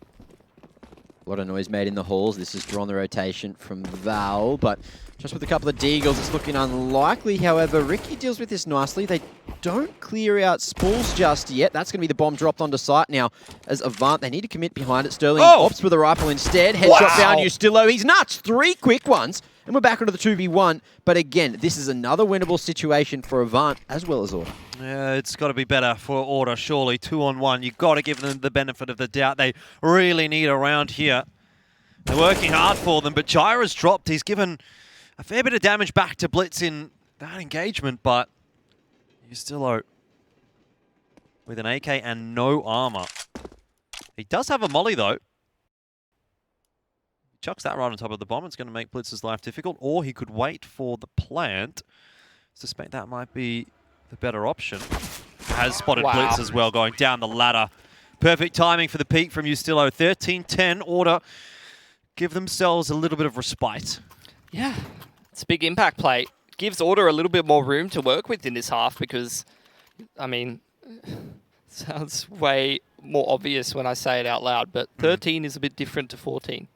A lot of noise made in the halls. This is drawn the rotation from Val, but just with a couple of Deagles, it's looking unlikely. However, Ricky deals with this nicely. They don't clear out spools just yet. That's going to be the bomb dropped onto site now. As AVANT, they need to commit behind it. Sterling opts for the rifle instead. Headshot down, Ustillo. He's nuts. 3 quick ones. And we're back onto the 2v1. But again, this is another winnable situation for AVANT as well as Order. Yeah, it's got to be better for Order, surely. 2-on-1. You've got to give them the benefit of the doubt. They really need a round here. They're working hard for them, but Gyra's dropped. He's given a fair bit of damage back to Blitz in that engagement, but zywoo with an AK and no armor. He does have a molly though. He chucks that right on top of the bomb. It's going to make Blitz's life difficult, or he could wait for the plant. Suspect that might be the better option. Has spotted Blitz as well, going down the ladder. Perfect timing for the peak from zywoo. 13-10, Order give themselves a little bit of respite. Yeah, it's a big impact play. Gives Order a little bit more room to work with in this half because, I mean, it sounds way more obvious when I say it out loud, but 13 is a bit different to 14.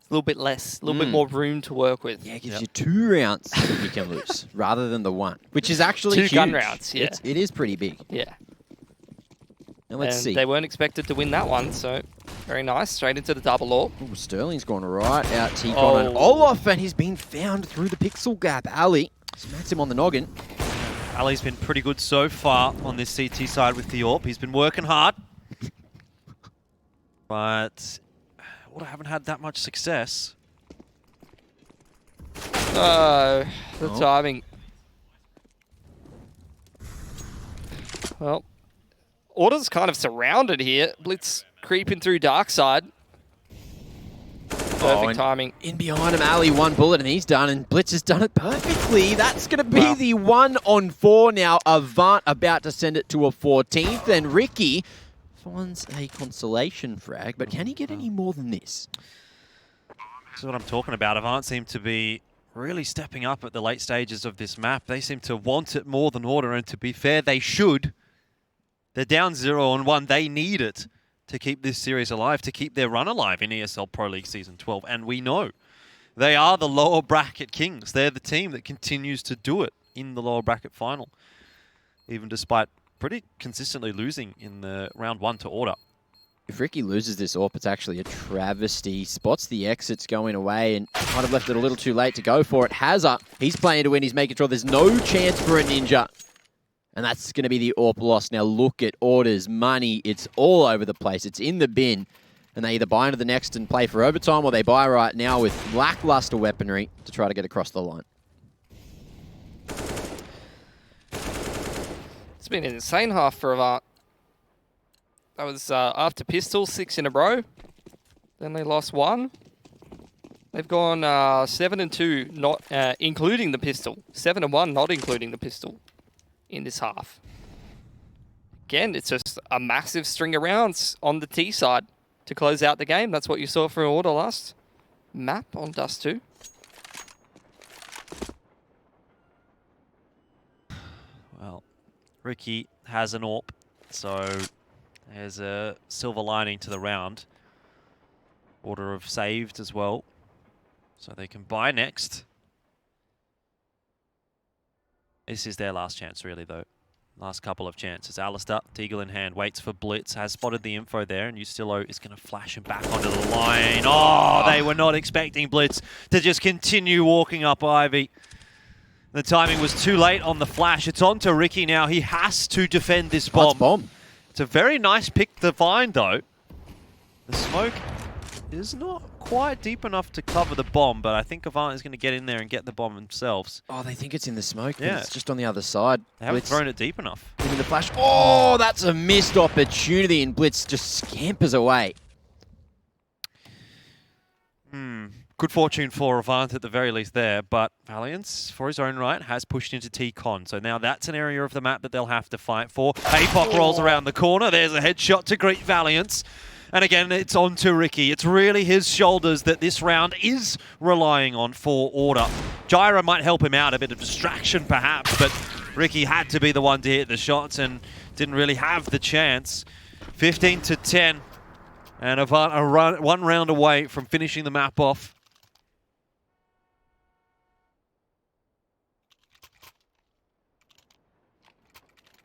It's a little bit less, a little bit more room to work with. Yeah, it gives you 2 rounds you can lose rather than the 1, which is actually 2 huge. gun rounds, yeah. It is pretty big. Yeah. And let's see. They weren't expected to win that one, so very nice. Straight into the double AWP. Ooh, Sterling's gone right out Tikon and Olaf, and he's been found through the pixel gap. Ali smacks him on the noggin. Ali's been pretty good so far on this CT side with the AWP. He's been working hard. But Order haven't had that much success. Oh, the timing. Well, Order's kind of surrounded here. Blitz creeping through dark side. Perfect timing. In behind him, Ali, 1 bullet, and he's done, and Blitz has done it perfectly. That's going to be the 1-on-4 now. Avant about to send it to a 14th, and Ricky finds a consolation frag, but can he get any more than this? This is what I'm talking about. Avant seem to be really stepping up at the late stages of this map. They seem to want it more than Order, and to be fair, they should. They're down 0-1. They need it to keep this series alive, to keep their run alive in ESL Pro League Season 12. And we know they are the lower bracket kings. They're the team that continues to do it in the lower bracket final, even despite pretty consistently losing in the round 1 to Order. If Ricky loses this AWP, it's actually a travesty. Spots the exits going away and might have left it a little too late to go for it. Hazard, he's playing to win. He's making sure there's no chance for a Ninja. And that's going to be the AWP loss. Now look at Order's money. It's all over the place. It's in the bin. And they either buy into the next and play for overtime, or they buy right now with lackluster weaponry to try to get across the line. It's been an insane half for Avant. That was after Pistol, 6 in a row. Then they lost 1. They've gone 7-2, not including the Pistol. 7-1, not including the Pistol in this half. Again, it's just a massive string of rounds on the T side to close out the game. That's what you saw for Order last map on Dust 2. Well, Ricky has an AWP, so there's a silver lining to the round. Order have saved as well, so they can buy next. This is their last chance, really, though. Last couple of chances. Alistair, Deagle in hand, waits for Blitz, has spotted the info there, and zywoo is going to flash him back onto the line. Oh, they were not expecting Blitz to just continue walking up Ivy. The timing was too late on the flash. It's on to Ricky now. He has to defend this bomb. It's a very nice pick to find, though. The smoke is not quite deep enough to cover the bomb, but I think Avant is going to get in there and get the bomb themselves. Oh, they think it's in the smoke, but Yeah. it's just on the other side. They haven't Blitz thrown it deep enough. giving the flash. Oh, that's a missed opportunity, and Blitz just scampers away. Good fortune for Avant at the very least there, but Valiance, for his own right, has pushed into T-Con. So now that's an area of the map that they'll have to fight for. APOC rolls around the corner. There's a headshot to greet Valiance. And again, it's on to Ricky. It's really his shoulders that this round is relying on for Order. Gyro might help him out, a bit of distraction perhaps, but Ricky had to be the one to hit the shots and didn't really have the chance. 15-10. And Avant are 1 round away from finishing the map off.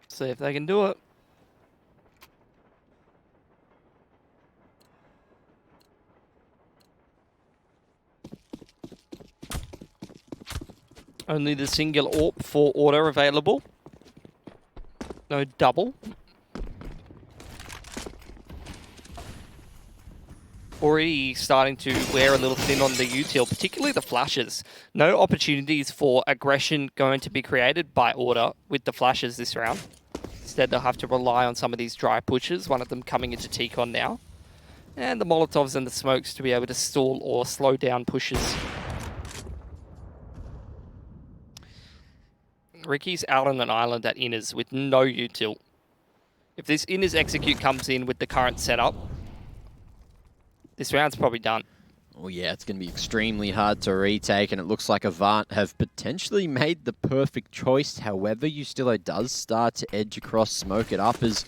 See if they can do it. Only the single AWP for Order available. No double. already starting to wear a little thin on the util, particularly the flashes. No opportunities for aggression going to be created by Order with the flashes this round. Instead, they'll have to rely on some of these dry pushes, one of them coming into T-Con now. And the Molotovs and the smokes to be able to stall or slow down pushes. Ricky's out on an island at Inners with no util. If this Inners execute comes in with the current setup, this round's probably done. Oh yeah, it's going to be extremely hard to retake, and it looks like AVANT have potentially made the perfect choice. However, Ustilo does start to edge across, smoke it up as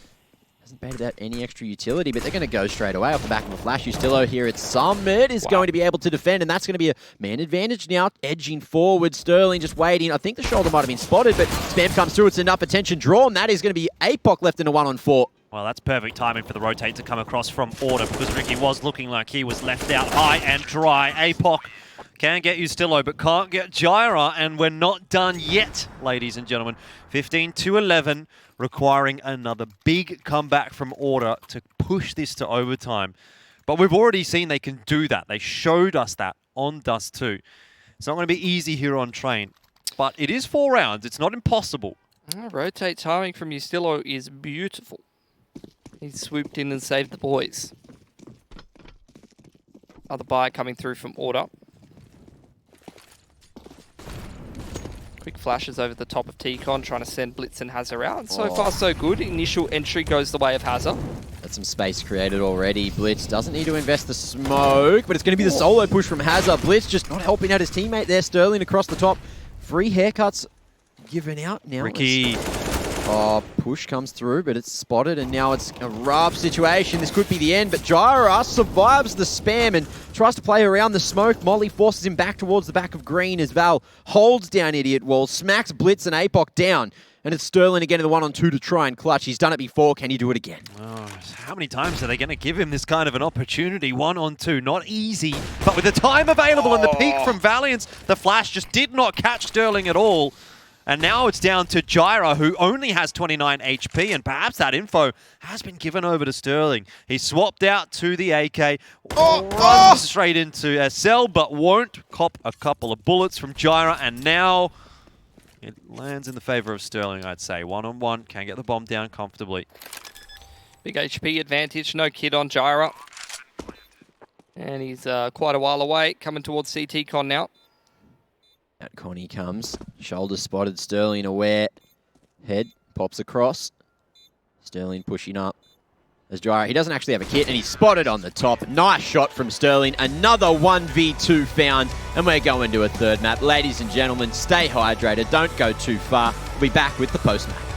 hasn't baited out any extra utility, but they're going to go straight away off the back of a flash. Ustilo here at Summit is going to be able to defend, and that's going to be a man advantage now, edging forward. Sterling just waiting. I think the shoulder might have been spotted, but Spam comes through. It's enough attention drawn. That is going to be APOC left in a 1-on-4. Well, that's perfect timing for the rotate to come across from Order, because Ricky was looking like he was left out high and dry. APOC can get Ustilo, but can't get Gyra, and we're not done yet, ladies and gentlemen. 15-11, requiring another big comeback from Order to push this to overtime. But we've already seen they can do that. They showed us that on Dust 2. It's not going to be easy here on Train, but it is 4 rounds. It's not impossible. Rotate timing from Ustilo is beautiful. He swooped in and saved the boys. Other buy coming through from Order. Quick flashes over the top of T-Con, trying to send Blitz and Hazza out. So far, so good. Initial entry goes the way of Hazza. That's some space created already. Blitz doesn't need to invest the smoke, but it's going to be the solo push from Hazza. Blitz just not helping out his teammate there. Sterling across the top. Free haircuts given out now. Ricky. Oh, push comes through, but it's spotted, and now it's a rough situation. This could be the end, but Gyra survives the spam and tries to play around the smoke. Molly forces him back towards the back of green as Val holds down Idiot Wall, smacks Blitz and APOC down, and it's Sterling again in the 1-on-2 to try and clutch. He's done it before. Can he do it again? Oh, how many times are they going to give him this kind of an opportunity? 1-on-2, not easy, but with the time available and the peak from Valiance, the flash just did not catch Sterling at all. And now it's down to Gyra, who only has 29 HP, and perhaps that info has been given over to Sterling. He swapped out to the AK, runs straight into SL, but won't cop a couple of bullets from Gyra, and now it lands in the favor of Sterling, I'd say. 1-on-1, can get the bomb down comfortably. Big HP advantage, no kid on Gyra. And he's quite a while away, coming towards CT-Con now. Out Connie comes. Shoulder spotted. Sterling aware. Head pops across. Sterling pushing up. As Gyra, he doesn't actually have a kit, and he's spotted on the top. Nice shot from Sterling. Another 1v2 found, and we're going to a third map. Ladies and gentlemen, stay hydrated. Don't go too far. We'll be back with the post-match.